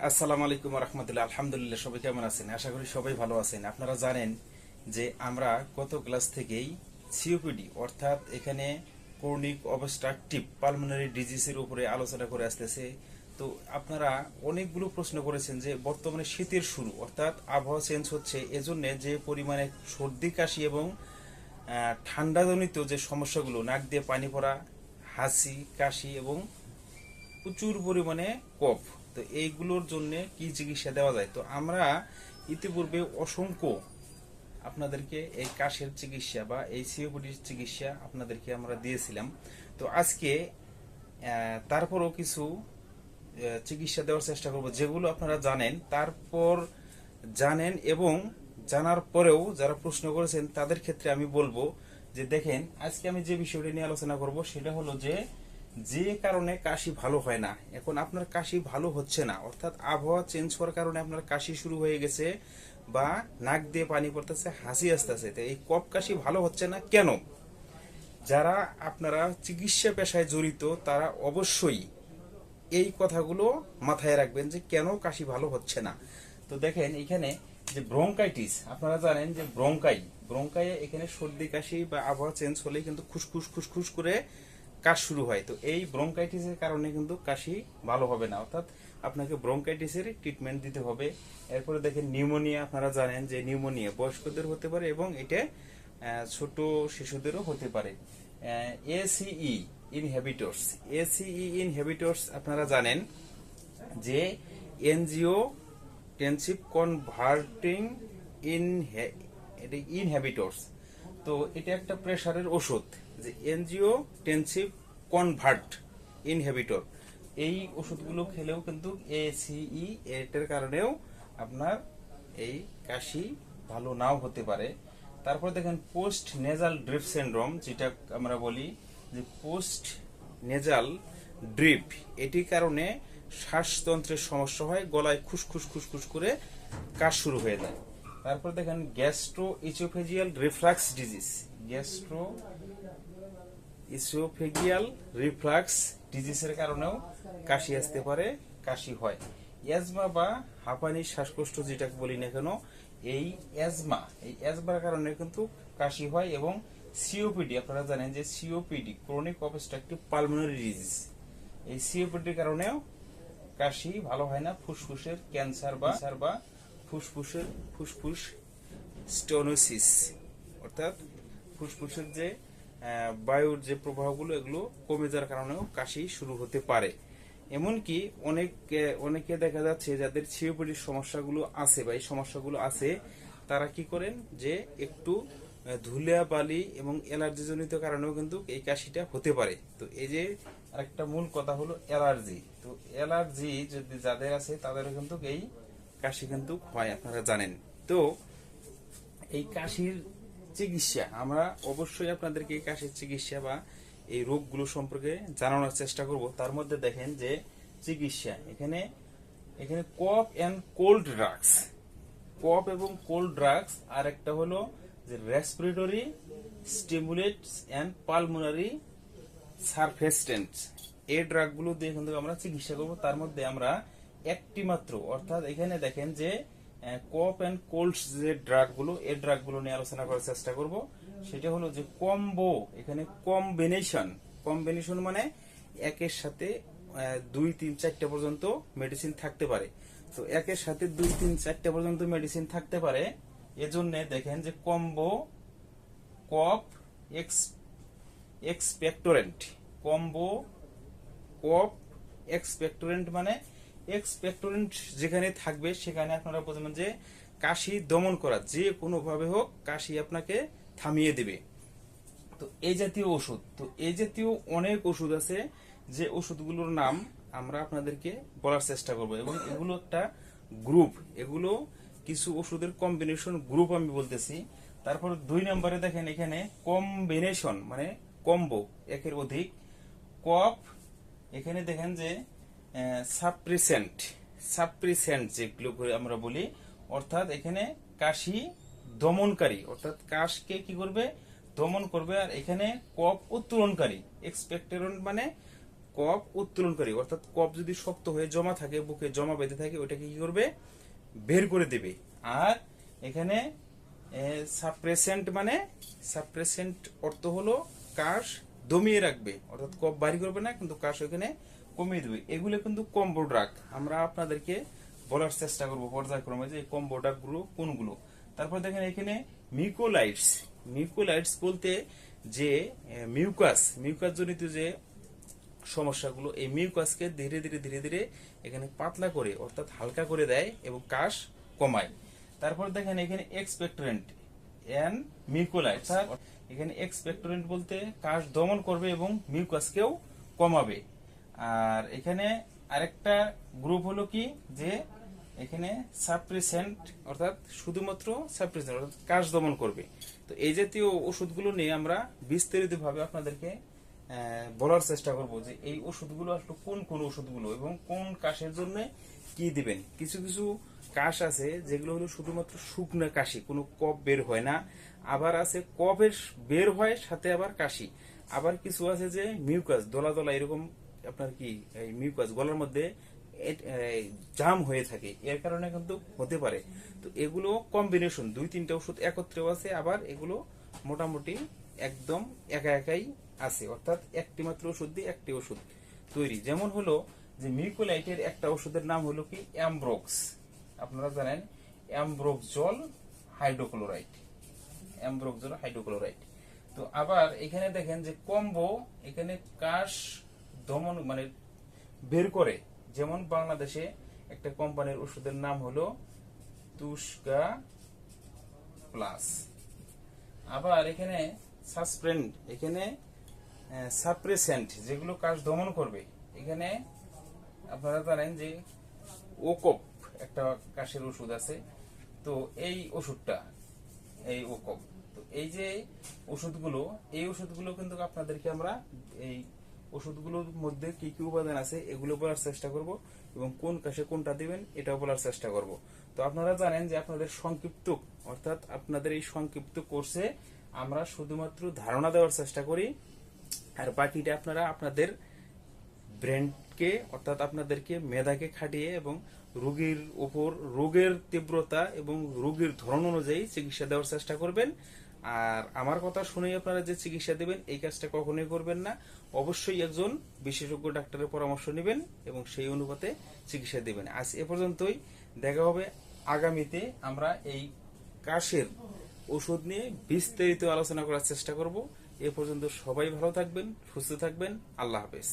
আসসালামু আলাইকুম রহমতুল্লাহ। আলহামদুলিল্লাহ, সবাই কেমন আছেন? আশা করি সবাই ভালো আছেন। আপনারা জানেন যে আমরা গত ক্লাস থেকেই সিওপিডি অর্থাৎ এখানে ক্রনিক অবস্ট্রাকটিভ পালমোনারি ডিজিজের উপরে আলোচনা করে আসতেছে। তো আপনারা অনেকগুলো প্রশ্ন করেছেন যে বর্তমানে শীতের শুরু অর্থাৎ আবহাওয়া চেঞ্জ হচ্ছে, এজন্য যে পরিমাণে সর্দি কাশি এবং ঠান্ডাজনিত যে সমস্যাগুলো, নাক দিয়ে পানি পড়া, হাসি কাশি এবং প্রচুর পরিমাণে কফ, তো এইগুলোর জন্য কি চিকিৎসা দেওয়া যায়? তো আমরা ইতিপূর্বে অসংখ্য আপনাদেরকে এই কাশের চিকিৎসা বা এই সিওপিডির চিকিৎসা আপনাদেরকে আমরা দিয়েছিলাম। তো আজকে তারপরও কিছু চিকিৎসা দেওয়ার চেষ্টা করব যেগুলো আপনারা জানেন, তারপর জানেন এবং জানার পরেও যারা প্রশ্ন করেছেন তাদের ক্ষেত্রে আমি বলবো যে দেখেন, আজকে আমি যে বিষয়টি নিয়ে আলোচনা করব সেটা হলো যে যে কারণে কাশি ভালো হয় না। এখন আপনার কাশি ভালো হচ্ছে না অর্থাৎ আবহাওয়া চেঞ্জ হওয়ার কারণে আপনার কাশি শুরু হয়ে গেছে বা নাক দিয়ে পানি পড়তেছে, হাসি আসতেছে, তো এই কফ কাশি ভালো হচ্ছে না কেন? যারা আপনারা চিকিৎসা পেশায় জড়িত তারা অবশ্যই এই কথাগুলো মাথায় রাখবেন যে কেন কাশি ভালো হচ্ছে না। তো দেখেন এখানে যে ব্রঙ্কাইটিস, আপনারা জানেন যে ব্রঙ্কাইয়ে এখানে সর্দি কাশি বা আবহাওয়া চেঞ্জ হলে কিন্তু খুসখুস খুসখুস করে কাশ শুরু হয়। তো এই ব্রঙ্কাইটিসের কারণে কিন্তু কাশি ভালো হবে না, অর্থাৎ আপনাকে ব্রঙ্কাইটিসের ট্রিটমেন্ট দিতে হবে। এরপরে দেখেন নিউমোনিয়া, আপনারা জানেন যে নিউমোনিয়া বয়স্কদের হতে পারে এবং এটা ছোট শিশুদেরও হতে পারে। এসিই ইনহেবিটরস, আপনারা জানেন যে এনজিও টেনসিভ কনভার্টিং ইনহেবিটরস, তো এটা একটা প্রেসারের ওষুধ যে এনজিও টেনসিভ কনভার্ট ইনহেবিটর। এই ওষুধগুলো খেলেও কিন্তু এসিই এটার কারণেও আপনার এই কাশি ভালো নাও হতে পারে। তারপর দেখেন পোস্ট নেজাল ড্রিপ সিনড্রোম, যেটা আমরা বলি যে পোস্ট নেজাল ড্রিপ, এটির কারণে শ্বাসতন্ত্রের সমস্যা হয়, গলায় খুসখুস খুসখুস করে কাশ শুরু হয়ে যায়। তারপর দেখেন gastro oesophageal reflux disease, gastro oesophageal reflux ডিজিজের কারণেও কাশি আসতে পারে, কাশি হয়। অ্যাজমা বা হাঁপানি শ্বাসকষ্ট যেটাকে বলি না কেন, এই অ্যাজমার কারণে কিন্তু কাশি হয়। এবং সিওপিডি, আপনারা জানেন যে COPD chronic obstructive pulmonary disease, এই সিওপিডির কারণেও কাশি ভালো হয় না। ফুসফুসের ক্যান্সার বা ফুসফুস স্টেনোসিস, অর্থাৎ ফুসফুসের যে বায়ুর যে প্রবাহগুলো এগুলো কমে যাওয়ার কারণেও কাশি শুরু হতে পারে। এমনকি অনেকে দেখা যাচ্ছে যাদের সিওপিডির সমস্যাগুলো আছে বা এই সমস্যাগুলো আছে, তারা কি করেন যে একটু ধুলা বালি এবং অ্যালার্জি জনিত কারণেও কিন্তু এই কাশিটা হতে পারে। তো এই যে আরেকটা মূল কথা হলো অ্যালার্জি, তো অ্যালার্জি যদি যাদের আছে তাদেরও কিন্তু এই কাশি কিন্তু হয়, আপনারা জানেন। তো এই কাশির চিকিৎসা আমরা অবশ্যই আপনাদেরকে এই কাশির চিকিৎসা বা এই রোগগুলো সম্পর্কে জানানোর চেষ্টা করব। তার মধ্যে দেখেন যে চিকিৎসা এখানে কফ এন্ড কোল্ড ড্রাগস, কফ এবং কোল্ড ড্রাগস, আর একটা হলো যে রেসপিরেটরি স্টিমুলেটস এন্ড পালমোনারি সারফেস্টেন্টস, এই ড্রাগগুলো দিয়ে কিন্তু আমরা চিকিৎসা করব। তার মধ্যে আমরা একটি মাত্র, অর্থাৎ এখানে দেখেন যে কফ এন্ড কোল্ড যে ড্রাগগুলো, এই ড্রাগগুলো নিয়ে আলোচনা করার চেষ্টা করব। সেটা হলো যে কম্বো, এখানে কম্বিনেশন মানে একের সাথে 2, 3, 4টা পর্যন্ত মেডিসিন থাকতে পারে। তো একের সাথে 2, 3, 4টা পর্যন্ত মেডিসিন থাকতে পারে, এজন্য দেখেন যে কম্বো কফ এক্সপেক্টোরেন্ট, কম্বো কফ এক্সপেক্টোরেন্ট মানে এক্সপেক্টোরেন্ট যেখানে থাকবে সেখানে আপনারা বুঝবেন যে কাশি দমন করা, যে কোনো ভাবে হোক কাশি আপনাকে থামিয়ে দেবে। তো এই জাতীয় ওষুধ, তো এই জাতীয় অনেক ওষুধ আছে যে ওষুধগুলোর নাম আমরা আপনাদেরকে বলার চেষ্টা করব এবং এগুলো একটা গ্রুপ, এগুলো কিছু ওষুধের কম্বিনেশন গ্রুপ আমি বলতেছি। তারপর 2 নম্বরে দেখেন এখানে কম্বিনেশন মানে কম্বো, একের অধিক। কফ, এখানে দেখেন যে সাপ্রেসেন্ট যেগুলো আমরা বলি, অর্থাৎ এখানে কাশি দমনকারী, অর্থাৎ কাশকে কি করবে, দমন করবে। আর এখানে কফ উত্তোলনকারী, এক্সপেক্টোরেন্ট মানে কফ উত্তোলনকারী, অর্থাৎ কফ যদি শক্ত হয়ে জমা থাকে, বুকে জমা বেঁধে থাকে, ওইটাকে কি করবে, বের করে দেবে। আর এখানে সাপ্রেসেন্ট, মানে সাপ্রেসেন্ট অর্থ হলো কাশ দমিয়ে রাখবে, অর্থাৎ কফ বাড়ি করবে না, কিন্তু কাশ ওখানে কমিয়ে দেবে। এগুলো কিন্তু কম্বো ড্রাগ। আমরা আপনাদেরকে বলার চেষ্টা করবো পর্যায়ক্রমে যে কম্বো ড্রাগ গুলো কোনগুলো। তারপর দেখেন এখানে মিউকোলাইটস। মিউকোলাইটস বলতে যে মিউকাস জনিত যে সমস্যাগুলো, এই মিউকাসকে ধীরে ধীরে ধীরে ধীরে এখানে পাতলা করে, অর্থাৎ হালকা করে দেয় এবং কাশ কমায়। তারপর দেখেন এখানে এক্সপেক্টোরেন্ট এন্ড মিউকোলাইটস। এখানে এক্সপেক্টোরেন্ট বলতে কাশ দমন করবে এবং মিউকাসকেও কমাবে। আর এখানে আরেকটা গ্রুপ হলো কি, যে এখানে সাপ্রেসেন্ট, অর্থাৎ শুধুমাত্র সাপ্রেসেন্ট, অর্থাৎ কাশ দমন করবে। তো এই জাতীয় ওষুধগুলো নিয়ে আমরা বিস্তারিত ভাবে আপনাদেরকে বলার চেষ্টা করব যে এই ওষুধগুলো আসলে কোন কোন ওষুধগুলো এবং কোন কাশের জন্য কি দিবেন। কিছু কিছু কাশ আছে যেগুলো হলো শুধুমাত্র শুকনো কাশি, কোনো কফ বের হয় না। আবার আছে কফের বের হয় সাথে আবার কাশি। আবার কিছু আছে যে মিউকাস দলা দলা এরকম, আপনার কি এই মিউকাস গলার মধ্যে জাম হয়ে থাকে, এর কারণে কিন্তু হতে পারে। তো এগুলো কম্বিনেশন, 2-3টা ওষুধ একত্রেও আছে, আবার এগুলো মোটামুটি একদম একা একাই আছে, অর্থাৎ একটি মাত্র ওষুধ দিয়ে একটি ওষুধ তৈরি। যেমন হলো যে মিউকোলাইটের একটা ওষুধের নাম হলো কি অ্যামব্রক্স। আপনারা জানেন অ্যামব্রোক্সজল হাইড্রোক্লোরাইড, অ্যামব্রোক্সজল হাইড্রোক্লোরাইড। তো আবার এখানে দেখেন যে কম্বো, এখানে কাশ দমন মানে বের করে। যেমন বাংলাদেশে একটা কোম্পানির ওষুধের নাম হলো তুস্কা প্লাস। আবার এখানে সাসপেন্ড, এখানে সাপ্রেসেন্ট যেগুলো কাশ দমন করবে। এখানে আপনারা জানেন যে ওকপ একটা কাশের ওষুধ আছে। তো এই ওষুধটা, এই ওকপ, তো এই যে ওষুধগুলো, এই ওষুধগুলো কিন্তু আপনাদেরকে আমরা এই ওষুধগুলোর মধ্যে কি কি উপাদান আছে এগুলো বলার চেষ্টা করব, এবং কোন কাশে কোনটা দিবেন এটাও বলার চেষ্টা করব। তো আপনারা জানেন যে আপনাদের সংক্ষিপ্ত, অর্থাৎ আপনাদের এই সংক্ষিপ্ত কোর্সে আমরা শুধুমাত্র ধারণা দেওয়ার চেষ্টা করি, আর বাকিটা আপনারা আপনাদের ব্রেনকে, অর্থাৎ আপনাদেরকে মেধাকে খাটিয়ে এবং রোগীর উপর রোগের তীব্রতা এবং রোগীর ধরন অনুযায়ী চিকিৎসা দেওয়ার চেষ্টা করবেন। আর আমার কথা শুনেই আপনারা যে চিকিৎসা দেবেন এই কাজটা কখনোই করবেন না। অবশ্যই একজন বিশেষজ্ঞ ডাক্তারের পরামর্শ নেবেন এবং সেই অনুপাতে চিকিৎসা দেবেন। আজ এ পর্যন্তই, দেখা হবে আগামীতে। আমরা এই কাশের ওষুধ নিয়ে বিস্তারিত আলোচনা করার চেষ্টা করব। এ পর্যন্ত সবাই ভালো থাকবেন, সুস্থ থাকবেন। আল্লাহ হাফেজ।